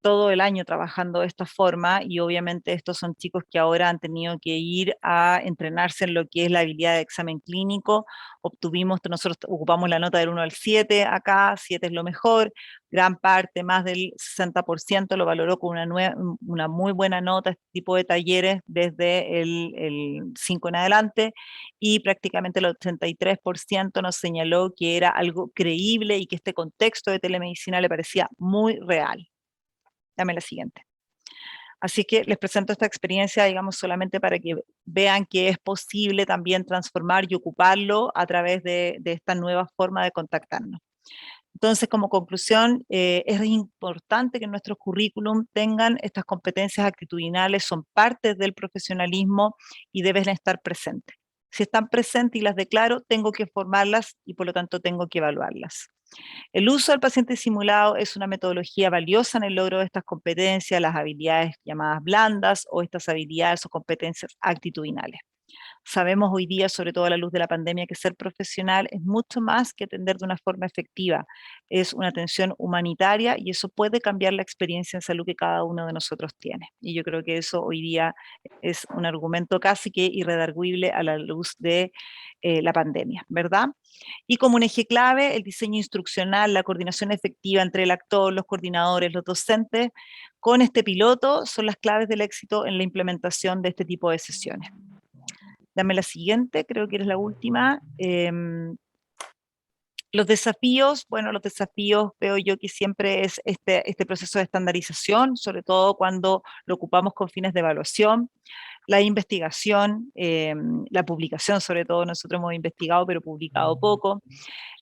todo el año trabajando de esta forma y obviamente estos son chicos que ahora han tenido que ir a entrenarse en lo que es la habilidad de examen clínico. Nosotros ocupamos la nota del 1 al 7 acá, 7 es lo mejor, gran parte, más del 60% lo valoró con una muy buena nota, este tipo de talleres desde el 5 en adelante, y prácticamente el 83% nos señaló que era algo creíble y que este contexto de telemedicina le parecía muy real. Dame la siguiente. Así que les presento esta experiencia, digamos, solamente para que vean que es posible también transformar y ocuparlo a través de esta nueva forma de contactarnos. Entonces, como conclusión, es importante que nuestros currículum tengan estas competencias actitudinales, son parte del profesionalismo y deben estar presentes. Si están presentes y las declaro, tengo que formarlas y por lo tanto tengo que evaluarlas. El uso del paciente simulado es una metodología valiosa en el logro de estas competencias, las habilidades llamadas blandas o estas habilidades o competencias actitudinales. Sabemos hoy día, sobre todo a la luz de la pandemia, que ser profesional es mucho más que atender de una forma efectiva. Es una atención humanitaria y eso puede cambiar la experiencia en salud que cada uno de nosotros tiene. Y yo creo que eso hoy día es un argumento casi que irredarguible a la luz de la pandemia, ¿verdad? Y como un eje clave, el diseño instruccional, la coordinación efectiva entre el actor, los coordinadores, los docentes, con este piloto son las claves del éxito en la implementación de este tipo de sesiones. Dame la siguiente, creo que eres la última. Los desafíos, bueno, los desafíos veo yo que siempre es este proceso de estandarización, sobre todo cuando lo ocupamos con fines de evaluación, la investigación, la publicación, sobre todo nosotros hemos investigado pero publicado poco.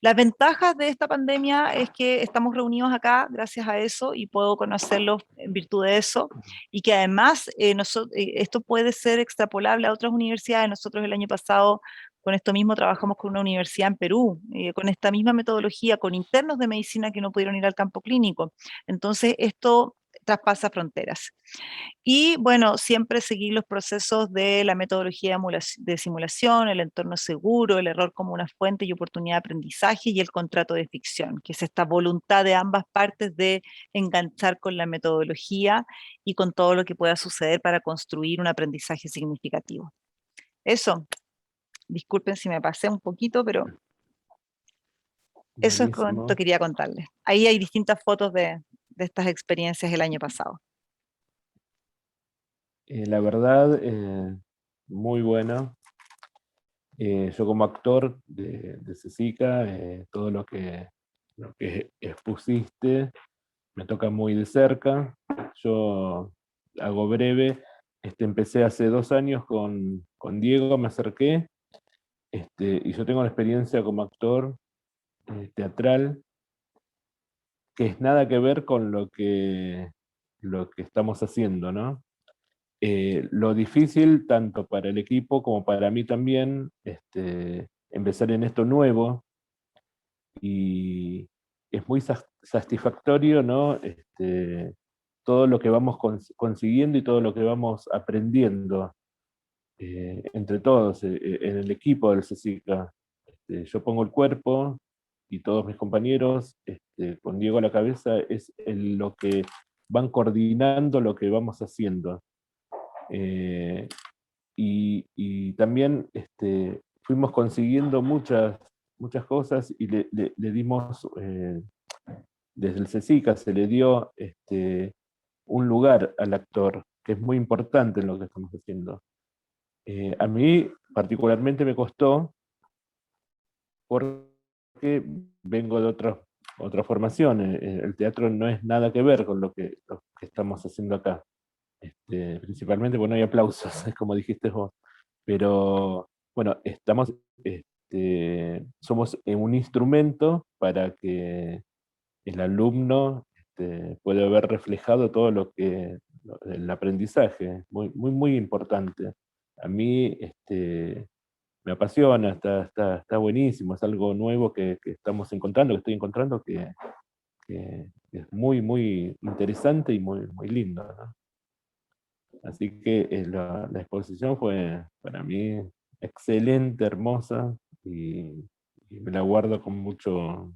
Las ventajas de esta pandemia es que estamos reunidos acá gracias a eso y puedo conocerlos en virtud de eso y que además esto puede ser extrapolable a otras universidades. Nosotros el año pasado con esto mismo trabajamos con una universidad en Perú, con esta misma metodología, con internos de medicina que no pudieron ir al campo clínico. Entonces esto traspasa fronteras. Y bueno, siempre seguir los procesos de la metodología de simulación, el entorno seguro, el error como una fuente y oportunidad de aprendizaje y el contrato de ficción, que es esta voluntad de ambas partes de enganchar con la metodología y con todo lo que pueda suceder para construir un aprendizaje significativo. Eso, disculpen si me pasé un poquito, pero eso es Buenísimo. cuanto quería contarles. Ahí hay distintas fotos de estas experiencias el año pasado. La verdad, muy bueno. Yo como actor de CECICA, todo lo que expusiste me toca muy de cerca. Yo hago breve, empecé hace 2 años con Diego, me acerqué, y yo tengo una experiencia como actor teatral que es nada que ver con lo que estamos haciendo, ¿no? Lo difícil, tanto para el equipo como para mí también, empezar en esto nuevo, y es muy satisfactorio, ¿no? Todo lo que vamos consiguiendo y todo lo que vamos aprendiendo entre todos, en el equipo del CECICA. Yo pongo el cuerpo y todos mis compañeros, con Diego a la cabeza, es lo que van coordinando lo que vamos haciendo. Y también fuimos consiguiendo muchas cosas y le dimos, desde el CECICA se le dio un lugar al actor, que es muy importante en lo que estamos haciendo. A mí particularmente me costó, porque vengo de otra formación. El teatro no es nada que ver con lo que estamos haciendo acá. Principalmente porque no hay aplausos, como dijiste vos. Pero bueno, somos un instrumento para que el alumno pueda ver reflejado todo el aprendizaje, muy, muy, muy importante. A mí me apasiona, está buenísimo, es algo nuevo que estamos encontrando, que estoy encontrando, que es muy, muy interesante y muy, muy lindo, ¿no? Así que la exposición fue para mí excelente, hermosa, y me la guardo con mucho,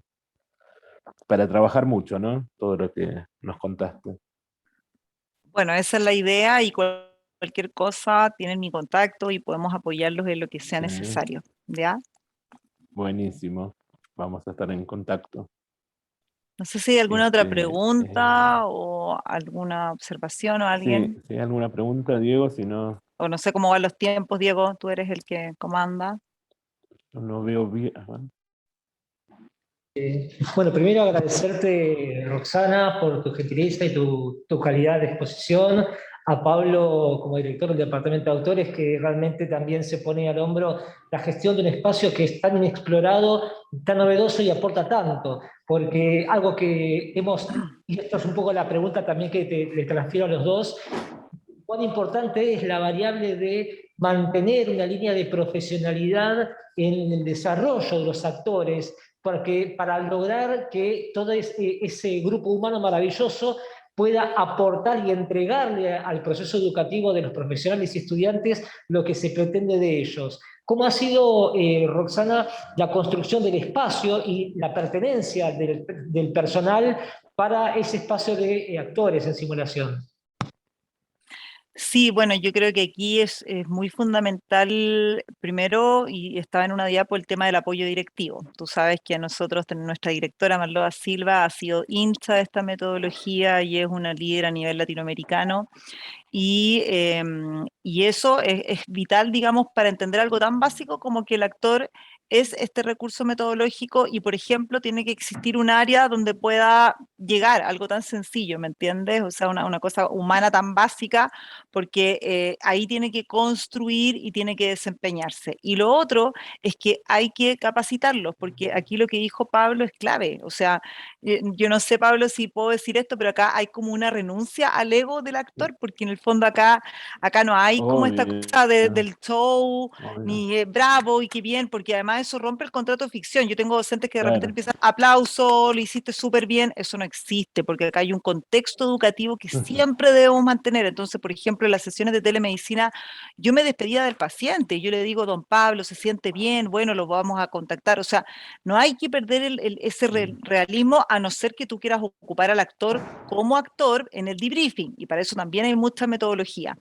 para trabajar mucho, ¿no? Todo lo que nos contaste. Bueno, esa es la idea y cualquier cosa tienen mi contacto y podemos apoyarlos en lo que sea Sí. necesario, ¿ya? Buenísimo, vamos a estar en contacto. No sé si hay alguna otra pregunta o alguna observación o alguien. Sí, si hay alguna pregunta, Diego, si no... O no sé cómo van los tiempos, Diego, tú eres el que comanda. Yo no veo bien. Bueno, primero agradecerte, Roxana, por tu gentileza y tu calidad de exposición. A Pablo, como director del Departamento de Autores, que realmente también se pone al hombro la gestión de un espacio que es tan inexplorado, tan novedoso y aporta tanto. Porque algo que hemos, y esto es un poco la pregunta también que les transfiero a los dos, cuán importante es la variable de mantener una línea de profesionalidad en el desarrollo de los actores, porque para lograr que todo ese grupo humano maravilloso pueda aportar y entregarle al proceso educativo de los profesionales y estudiantes lo que se pretende de ellos. ¿Cómo ha sido, Roxana, la construcción del espacio y la pertenencia del personal para ese espacio de actores en simulación? Sí, bueno, yo creo que aquí es muy fundamental, primero, y estaba en una diapo, el tema del apoyo directivo. Tú sabes que a nosotros, nuestra directora Marloa Silva ha sido hincha de esta metodología y es una líder a nivel latinoamericano. Y eso es vital, digamos, para entender algo tan básico como que el actor es este recurso metodológico y, por ejemplo, tiene que existir un área donde pueda llegar, algo tan sencillo, ¿me entiendes? O sea, una cosa humana tan básica, porque ahí tiene que construir y tiene que desempeñarse. Y lo otro es que hay que capacitarlos, porque aquí lo que dijo Pablo es clave. O sea, yo no sé, Pablo, si puedo decir esto, pero acá hay como una renuncia al ego del actor, porque en el fondo acá no hay como esta Obvio, cosa del show, obvio, ni bravo y qué bien, porque además eso rompe el contrato de ficción. Yo tengo docentes que de repente claro. empiezan, aplauso, lo hiciste súper bien, eso no existe, porque acá hay un contexto educativo que Ujú. siempre debemos mantener. Entonces, por ejemplo, en las sesiones de telemedicina, yo me despedía del paciente, yo le digo, don Pablo, se siente bien, bueno, lo vamos a contactar. O sea, no hay que perder ese realismo, a no ser que tú quieras ocupar al actor como actor en el debriefing, y para eso también hay mucha metodología.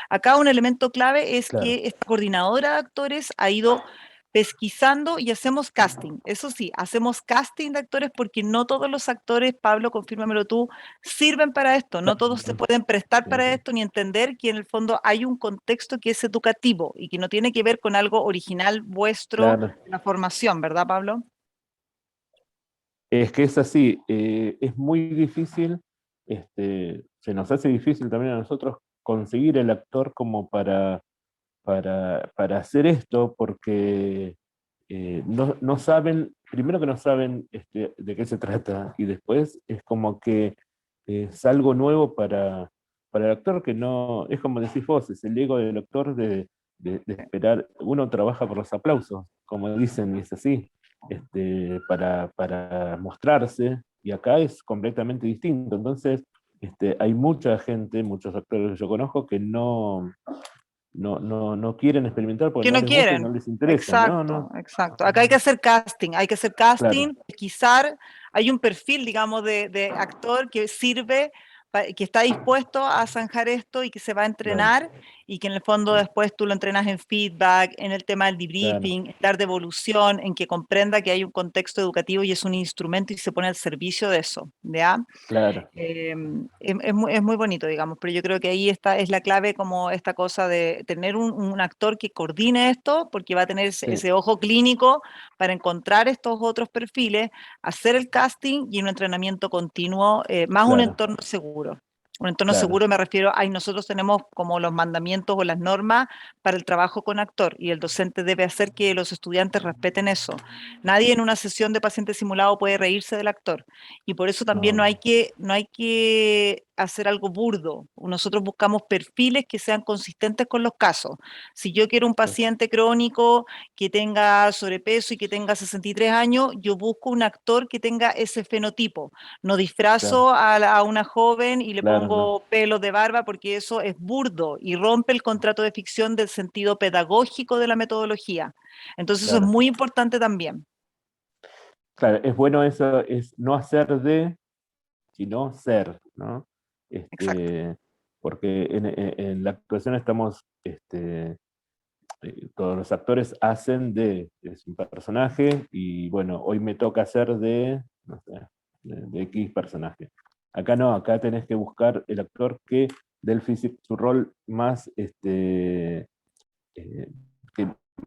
Acá un elemento clave es Claro. que esta coordinadora de actores ha ido pesquisando y hacemos casting. Eso sí, hacemos casting de actores porque no todos los actores, Pablo, confírmamelo tú, sirven para esto. No todos se Claro, pueden prestar sí, para sí. esto ni entender que en el fondo hay un contexto que es educativo y que no tiene que ver con algo original vuestro, Claro. la formación, ¿verdad, Pablo? Es que es así, es muy difícil, se nos hace difícil también a nosotros conseguir el actor como para hacer esto, porque no saben, primero que no saben de qué se trata, y después es como que es algo nuevo para el actor que no, es como decís vos, es el ego del actor de esperar, uno trabaja por los aplausos, como dicen, y es así, para mostrarse, y acá es completamente distinto. Entonces, hay mucha gente, muchos actores que yo conozco que no quieren experimentar porque Que no no les gusta y no quieren. les interesa. No, Exacto, no, exacto. Acá hay que hacer claro, casting, pesquisar, hay un perfil, digamos, de actor que sirve, que está dispuesto a zanjar esto y que se va a claro, entrenar y que en el fondo claro, después tú lo entrenas en feedback, en el tema del claro, debriefing, en dar devolución, en que comprenda que hay un contexto educativo y es un instrumento y se pone al servicio de eso, ¿ya? claro, Es muy bonito, digamos, pero yo creo que ahí es la clave, como esta cosa de tener un actor que coordine esto, porque va a tener ese, sí, ese ojo clínico para encontrar estos otros perfiles, hacer el casting y un entrenamiento continuo, más un claro, entorno seguro. Un entorno claro, seguro me refiero a, nosotros tenemos como los mandamientos o las normas para el trabajo con actor y el docente debe hacer que los estudiantes respeten eso. Nadie en una sesión de paciente simulado puede reírse del actor. Y por eso también no hay no, que, no hay que hacer algo burdo. Nosotros buscamos perfiles que sean consistentes con los casos. Si yo quiero un sí, paciente crónico que tenga sobrepeso y que tenga 63 años, yo busco un actor que tenga ese fenotipo. No claro, disfrazo a una joven y le claro, no, pongo pelos de barba porque eso es burdo y rompe el contrato de ficción del sentido pedagógico de la metodología. Entonces eso es claro, muy importante también. claro, es bueno eso, es no hacer de, sino ser, ¿no? Exacto. Porque en la actuación estamos, todos los actores hacen es un personaje, y bueno, hoy me toca hacer no sé, de X personaje. Acá no, acá tenés que buscar el actor que del físico, su rol más, que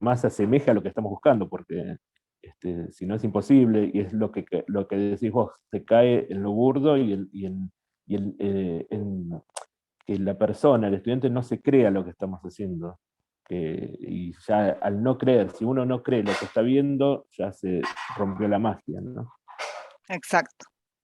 más se asemeja a lo que estamos buscando, porque si no es imposible, y es lo que decís vos, se cae en lo burdo y en que la persona, el estudiante, no se crea lo que estamos haciendo. Y ya al no creer, si uno no cree lo que está viendo, ya se rompió la magia, ¿no? Exacto.